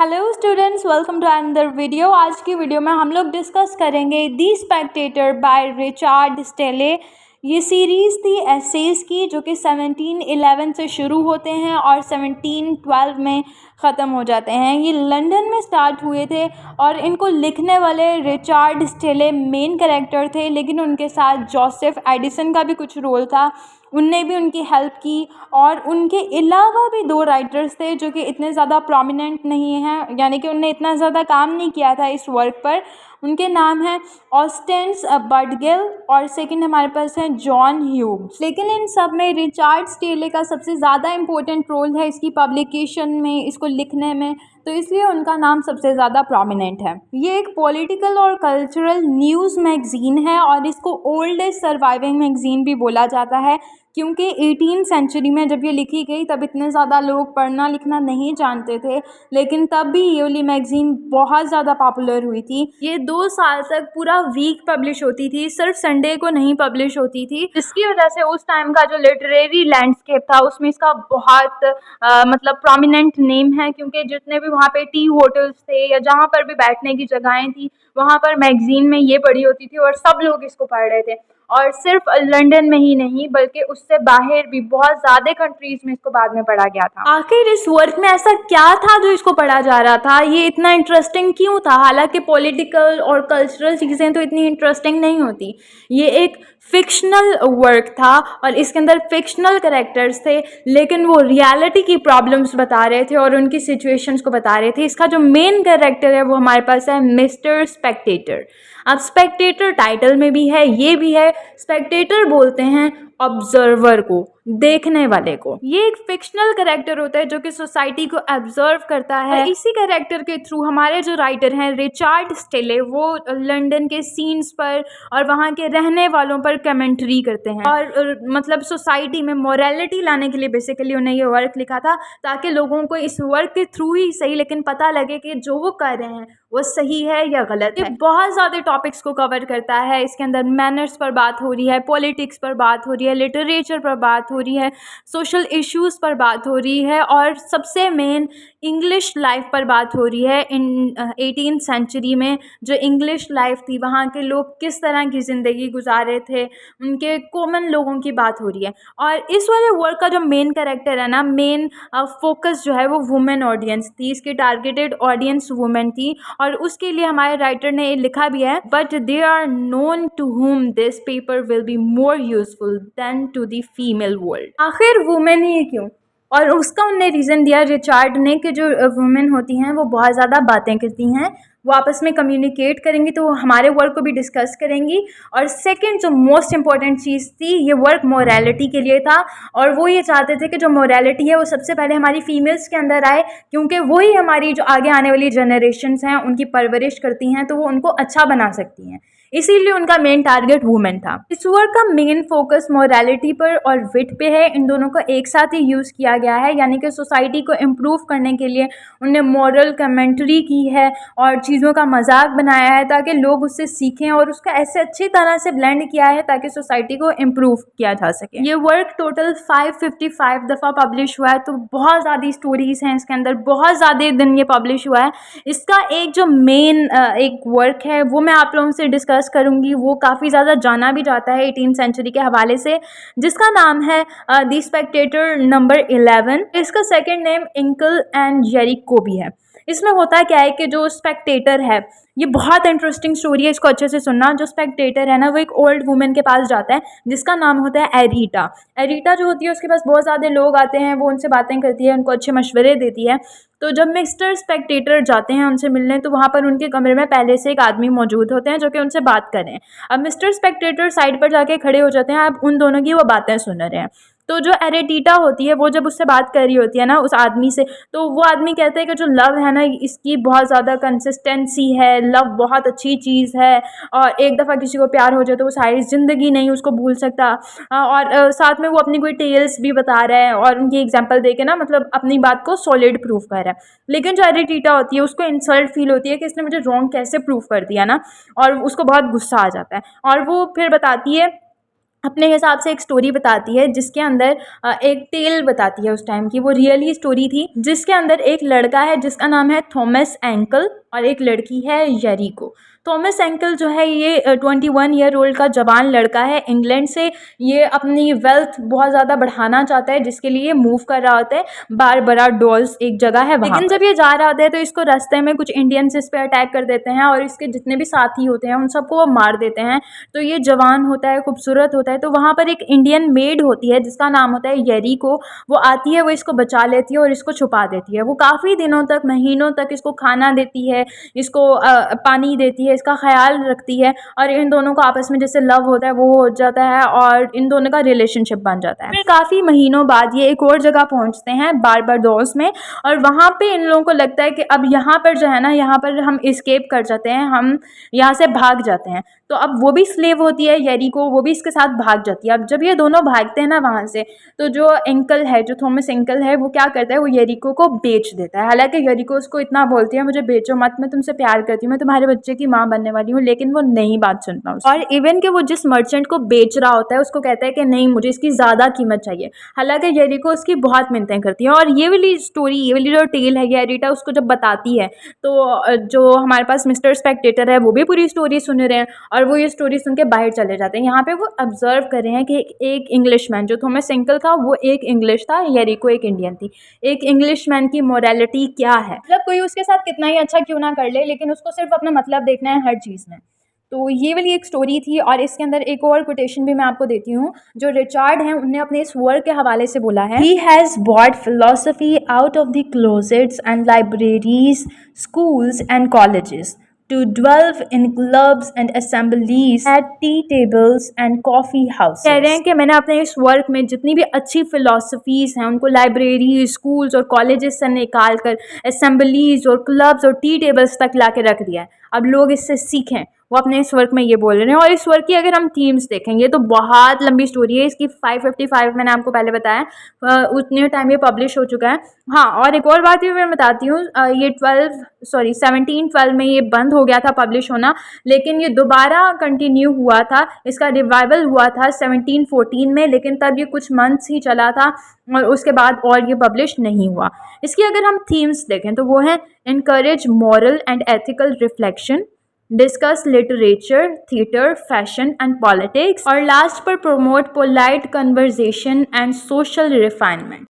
Hello students, welcome to another video. आज की video में हम लोग डिस्कस करेंगे the spectator by Richard Steele. ये सीरीज़ थी एसेज की जो कि 1711 से शुरू होते हैं और 1712 में ख़त्म हो जाते हैं। ये लंदन में स्टार्ट हुए थे और इनको लिखने वाले रिचार्ड स्टेले मेन कैरेक्टर थे, लेकिन उनके साथ जोसेफ एडिसन का भी कुछ रोल था, उनने भी उनकी हेल्प की। और उनके अलावा भी दो राइटर्स थे जो कि इतने ज़्यादा प्रोमिनेंट नहीं हैं, यानी कि उनने इतना ज़्यादा काम नहीं किया था इस वर्क पर। उनके नाम हैं ऑस्टेंस बर्डगिल और सेकंड हमारे पास है जॉन ह्यूग्स। लेकिन इन सब में रिचार्ड स्टेले का सबसे ज़्यादा इम्पोर्टेंट रोल है इसकी पब्लिकेशन में, इसको लिखने में, तो इसलिए उनका नाम सबसे ज़्यादा प्रोमिनेंट है। ये एक पॉलिटिकल और कल्चरल न्यूज़ मैगज़ीन है और इसको ओल्डेस्ट सर्वाइविंग मैगज़ीन भी बोला जाता है, क्योंकि 18th सेंचुरी में जब ये लिखी गई तब इतने ज़्यादा लोग पढ़ना लिखना नहीं जानते थे, लेकिन तब भी ये वाली मैगज़ीन बहुत ज़्यादा पॉपुलर हुई थी। ये 2 साल तक पूरा वीक पब्लिश होती थी, सिर्फ संडे को नहीं पब्लिश होती थी, जिसकी वजह से उस टाइम का जो लिटरेरी लैंडस्केप था उसमें इसका बहुत मतलब प्रोमिनेंट नेम है, क्योंकि जितने भी वहाँ पे टी होटल्स थे या जहाँ पर भी बैठने की जगहें थी वहाँ पर मैगज़ीन में ये पढ़ी होती थी और सब लोग इसको पढ़ रहे थे। और सिर्फ लंदन में ही नहीं बल्कि उससे बाहर भी बहुत ज़्यादा कंट्रीज़ में इसको बाद में पढ़ा गया था। आखिर इस वर्क में ऐसा क्या था जो इसको पढ़ा जा रहा था, ये इतना इंटरेस्टिंग क्यों था? हालांकि पॉलिटिकल और कल्चरल चीज़ें तो इतनी इंटरेस्टिंग नहीं होती। ये एक फिक्शनल वर्क था और इसके अंदर फिक्शनल कैरेक्टर्स थे, लेकिन वो रियलिटी की प्रॉब्लम्स बता रहे थे और उनकी सिचुएशंस को बता रहे थे। इसका जो मेन कैरेक्टर है वो हमारे पास है मिस्टर स्पेक्टेटर। अब स्पेक्टेटर टाइटल में भी है, ये भी है। स्पेक्टेटर बोलते हैं ऑब्जर्वर को, देखने वाले को। ये एक फिक्शनल कैरेक्टर होता है जो कि सोसाइटी को ऑब्जर्व करता है। और इसी कैरेक्टर के थ्रू हमारे जो राइटर हैं रिचार्ड स्टेले, वो लंदन के सीन्स पर और वहाँ के रहने वालों पर कमेंट्री करते हैं और मतलब सोसाइटी में मोरालिटी लाने के लिए बेसिकली उन्हें ये वर्क लिखा था, ताकि लोगों को इस वर्क के थ्रू ही सही लेकिन पता लगे कि जो वो कर रहे हैं वो सही है या गलत है। ये बहुत ज़्यादा टॉपिक्स को कवर करता है। इसके अंदर मैनर्स पर बात हो रही है, पॉलिटिक्स पर बात हो रही है, लिटरेचर पर बात हो रही है, सोशल इश्यूज़ पर बात हो रही है और सबसे मेन इंग्लिश लाइफ पर बात हो रही है। इन 18th सेंचुरी में जो इंग्लिश लाइफ थी, वहाँ के लोग किस तरह की ज़िंदगी गुजारे थे, उनके कॉमन लोगों की बात हो रही है। और इस वाले वर्क का जो मेन कैरेक्टर है ना, मेन फोकस जो है वो वुमेन ऑडियंस थी। इसकी टारगेटेड ऑडियंस वुमेन थी और उसके लिए हमारे राइटर ने लिखा भी है, but they are known to whom this paper will be more useful than to the female world. आखिर वुमेन ही क्यों? और उसका उनने रीज़न दिया रिचार्ड ने कि जो वुमेन होती हैं वो बहुत ज़्यादा बातें करती हैं, वो आपस में कम्युनिकेट करेंगी तो वो हमारे वर्क को भी डिस्कस करेंगी। और सेकंड जो मोस्ट इम्पॉर्टेंट चीज़ थी, ये वर्क मोरालिटी के लिए था और वो ये चाहते थे कि जो मोरालिटी है वो सबसे पहले हमारी फीमेल्स के अंदर आए, क्योंकि वही हमारी जो आगे आने वाली जनरेशन्स हैं उनकी परवरिश करती हैं, तो वो उनको अच्छा बना सकती हैं। इसीलिए उनका मेन टारगेट वुमेन था। इस वर्क का मेन फोकस मोरालिटी पर और विट पे है। इन दोनों को एक साथ ही यूज़ किया गया है, यानी कि सोसाइटी को इम्प्रूव करने के लिए उन्हें मॉरल कमेंट्री की है और चीज़ों का मजाक बनाया है ताकि लोग उससे सीखें, और उसका ऐसे अच्छी तरह से ब्लेंड किया है ताकि सोसाइटी को इम्प्रूव किया जा सके। ये वर्क टोटल 555 दफ़ा पब्लिश हुआ है, तो बहुत ज़्यादा स्टोरीज़ हैं इसके अंदर, बहुत ज़्यादा दिन ये पब्लिश हुआ है। इसका एक जो मेन एक वर्क है वो मैं आप लोगों से डिस्कस करूंगी, वो काफ़ी ज़्यादा जाना भी जाता है 18th सेंचुरी के हवाले से, जिसका नाम है द स्पेक्टेटर नंबर 11। इसका सेकंड नेम इंकल एंड जेरिको भी है। इसमें होता क्या है कि जो स्पेक्टेटर है, ये बहुत इंटरेस्टिंग स्टोरी है, इसको अच्छे से सुनना। जो स्पेक्टेटर है ना, वो एक ओल्ड वुमेन के पास जाता है जिसका नाम होता है एरिटा। एरिटा जो होती है उसके पास बहुत ज़्यादा लोग आते हैं, वो उनसे बातें करती है, उनको अच्छे मशवरे देती है। तो जब मिस्टर स्पेक्टेटर जाते हैं उनसे मिलने, तो वहाँ पर उनके कमरे में पहले से एक आदमी मौजूद होते हैं जो कि उनसे बात कर रहे हैं। अब मिस्टर स्पेक्टेटर साइड पर जाके खड़े हो जाते हैं, अब उन दोनों की वो बातें सुन रहे हैं। तो जो एरेटीटा होती है वो जब उससे बात कर रही होती है ना उस आदमी से, तो वो आदमी कहता है कि जो लव है ना इसकी बहुत ज़्यादा कंसिस्टेंसी है, लव बहुत अच्छी चीज़ है और एक दफ़ा किसी को प्यार हो जाए तो वो सारी ज़िंदगी नहीं उसको भूल सकता। और साथ में वो अपनी कोई टेल्स भी बता रहा है और उनकी एग्जांपल दे के ना मतलब अपनी बात को सॉलिड प्रूफ कर रहा है। लेकिन जो एरेटीटा होती है उसको इंसल्ट फील होती है कि इसने मुझे रॉन्ग कैसे प्रूफ कर दिया ना, और उसको बहुत गुस्सा आ जाता है और वो फिर बताती है अपने हिसाब से एक स्टोरी बताती है, जिसके अंदर एक टेल बताती है उस टाइम की, वो रियली स्टोरी थी, जिसके अंदर एक लड़का है जिसका नाम है थॉमस एंकल और एक लड़की है येरिको। थॉमस एंकल जो है ये 21 ईयर ओल्ड का जवान लड़का है इंग्लैंड से। ये अपनी वेल्थ बहुत ज़्यादा बढ़ाना चाहता है, जिसके लिए मूव कर रहा होता है। बारबरा डॉल्स एक जगह है वहाँ, लेकिन जब ये जा रहा होता है तो इसको रास्ते में कुछ इंडियंस इस पर अटैक कर देते हैं और इसके जितने भी साथी होते हैं उन सबको वो मार देते हैं। तो ये जवान होता है, खूबसूरत होता है, तो वहाँ पर एक इंडियन मेड होती है जिसका नाम होता है येरिको। वो आती है, वो इसको बचा लेती है और इसको छुपा देती है। वो काफ़ी दिनों तक, महीनों तक इसको खाना देती है, इसको पानी देती है, इसका ख्याल रखती है, और इन दोनों को आपस में जैसे लव होता है वो हो जाता है और इन दोनों का रिलेशनशिप बन जाता है। फिर काफ़ी महीनों बाद ये एक और जगह पहुंचते हैं, बारबाडोस में, और वहाँ पे इन लोगों को लगता है कि अब यहाँ पर जो है ना, यहाँ पर हम इस्केप कर जाते हैं, हम यहाँ से भाग जाते हैं। तो अब वो भी स्लेव होती है येरिको, वो भी इसके साथ भाग जाती है। अब जब ये दोनों भागते हैं ना वहाँ से, तो जो अंकल है, जो थॉमस अंकल है, वो क्या करता है, वो येरिको को बेच देता है। हालांकि येरिको उसको इतना बोलती है, मुझे बेचो मत, मैं तुमसे प्यार करती हूँ, मैं तुम्हारे बच्चे की माँ बनने वाली हूँ, लेकिन वो नहीं बात सुनता उसकी। और इवन कि वो जिस मर्चेंट को बेच रहा होता है उसको कहता है कि नहीं, मुझे इसकी ज़्यादा कीमत चाहिए। हालांकि येरिको उसकी बहुत मिन्नतें करती है। और ये वाली स्टोरी, ये वाली जो टेल है, ये रीटा उसको जब बताती है तो जो हमारे पास मिस्टर स्पेक्टेटर है वो भी पूरी स्टोरी सुन रहे हैं, और वो ये स्टोरी सुन के बाहर चले जाते हैं। यहाँ पे वो ऑब्जर्व कर रहे हैं कि एक इंग्लिशमैन, जो थॉमस अंकल था वो एक इंग्लिश था, येरिको एक इंडियन थी। एक इंग्लिशमैन की मोरालिटी क्या है, मतलब कोई उसके साथ कितना ही अच्छा क्यों ना कर ले, लेकिन उसको सिर्फ अपना मतलब देखना है हर चीज़ में। तो ये वाली एक स्टोरी थी। और इसके अंदर एक और कोटेशन भी मैं आपको देती हूँ, जो रिचार्ड हैं उनने अपने इस वर्क के हवाले से बोला है, he has bot philosophy out of the closets and libraries, schools and colleges, to delve in clubs and assemblies, at tea tables and coffee houses। कह रहे हैं कि मैंने अपने इस वर्क में जितनी भी अच्छी फिलोसफीज़ हैं उनको लाइब्रेरी, स्कूल्स और कॉलेजेस से निकाल कर असेंबलीज और क्लब्स और टी टेबल्स तक ला के रख दिया है। अब लोग इससे सीखें, वो अपने इस वर्क में ये बोल रहे हैं। और इस वर्क की अगर हम थीम्स देखेंगे तो बहुत लंबी स्टोरी है इसकी, 555 मैंने आपको पहले बताया, उतने टाइम ये पब्लिश हो चुका है। हाँ, और एक और बात भी मैं बताती हूँ, ये 1712 में ये बंद हो गया था पब्लिश होना, लेकिन ये दोबारा कंटिन्यू हुआ था, इसका रिवाइवल हुआ था 1714 में, लेकिन तब ये कुछ मंथ्स ही चला था और उसके बाद और ये पब्लिश नहीं हुआ। इसकी अगर हम थीम्स देखें तो वो है encourage moral and ethical reflection, discuss literature, theatre, fashion and politics, और लास्ट पर promote polite conversation and social refinement।